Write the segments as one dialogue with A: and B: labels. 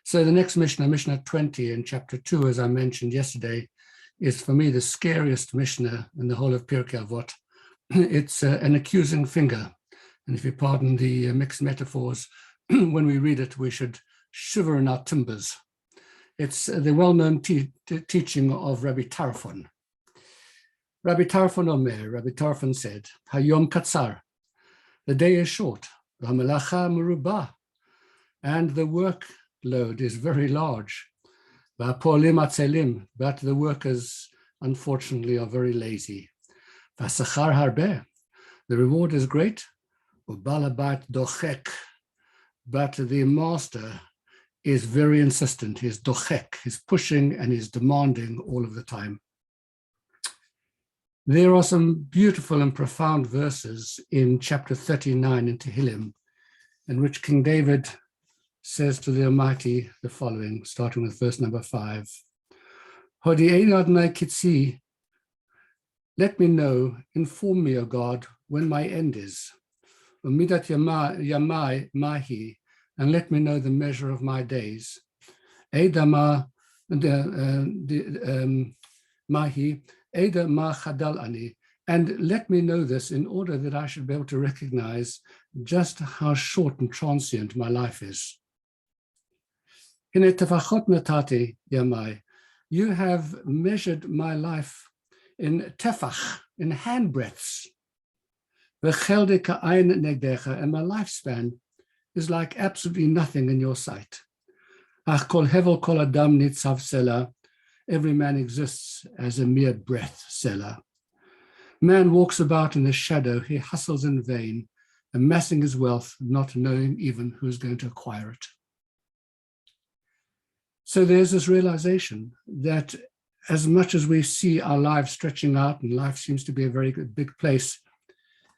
A: So the next Mishnah, Mishnah 20 in chapter 2, as I mentioned yesterday, is for me the scariest Mishnah in the whole of Pirkei Avot. It's an accusing finger. And if you pardon the mixed metaphors, when we read it, we should shiver in our timbers. It's the well-known teaching of Rabbi Tarfon. Rabbi Tarfon Omer, Rabbi Tarfon said, Hayom Katzar, the day is short, V'hamelacha merubah, and the workload is very large. V'hapolim atzelim, but the workers, unfortunately, are very lazy. V'hasachar harbeh, the reward is great. U'bal habayit dochek, but the master is very insistent. He's dochek, he's pushing and he's demanding all of the time. There are some beautiful and profound verses in chapter 39 in Tehillim, in which King David says to the Almighty the following, starting with verse number 5. Hodi'einu Adonai kitzi, let me know, inform me, O God, when my end is. Umidat yamai mahi, and let me know the measure of my days. Edama mahi, eda ma chadal ani, and let me know this in order that I should be able to recognize just how short and transient my life is. Hine tefachot natati yamai, you have measured my life in tefach, in handbreadths. V'chelde ka'ayin negdecha, and my lifespan is like absolutely nothing in your sight. Ach kol hevel kol adam nitzav sela, every man exists as a mere breath, sela. Man walks about in the shadow, he hustles in vain, amassing his wealth, not knowing even who's going to acquire it. So there's this realization that as much as we see our lives stretching out, and life seems to be a very big place,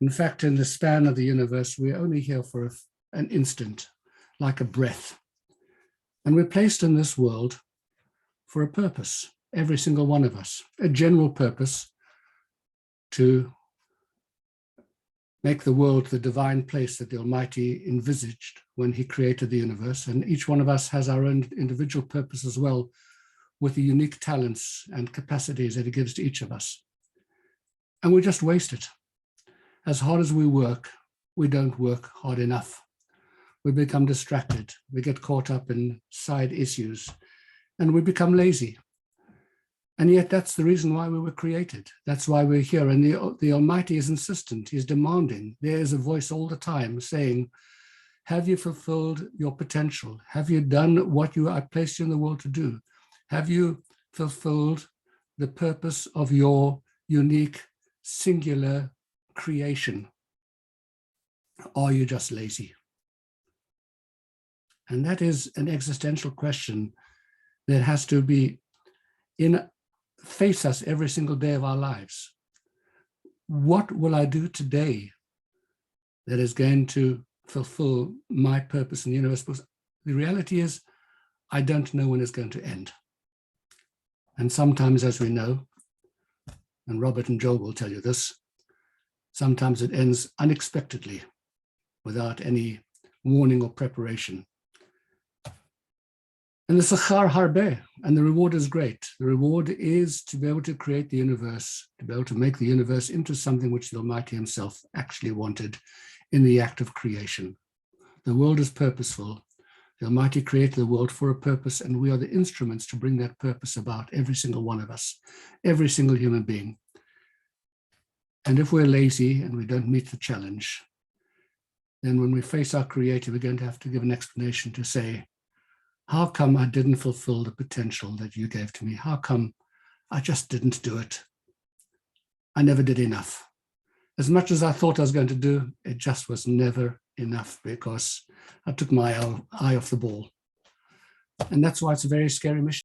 A: in fact, in the span of the universe, we're only here for an instant, like a breath. And we're placed in this world for a purpose, every single one of us, a general purpose to make the world the divine place that the Almighty envisaged when he created the universe. And each one of us has our own individual purpose as well, with the unique talents and capacities that he gives to each of us. And we just waste it. As hard as we work, we don't work hard enough. We become distracted. We get caught up in side issues and we become lazy. And yet that's the reason why we were created. That's why we're here. And the Almighty is insistent. He's demanding. There is a voice all the time saying, have you fulfilled your potential? Have you done what I placed you in the world to do? Have you fulfilled the purpose of your unique, singular creation? Are you just lazy? And that is an existential question that has to be face us every single day of our lives. What will I do today that is going to fulfill my purpose in the universe? Because the reality is, I don't know when it's going to end. And sometimes, as we know, and Robert and Joel will tell you this, sometimes it ends unexpectedly without any warning or preparation. And the sachar harbeh, and the reward is great. The reward is to be able to create the universe, to be able to make the universe into something which the Almighty himself actually wanted in the act of creation. The world is purposeful. The Almighty created the world for a purpose, and we are the instruments to bring that purpose about, every single one of us, every single human being. And if we're lazy and we don't meet the challenge, then when we face our Creator, we're going to have to give an explanation to say, how come I didn't fulfill the potential that you gave to me? How come I just didn't do it? I never did enough. As much as I thought I was going to do, it just was never enough because I took my eye off the ball. And that's why it's a very scary mission.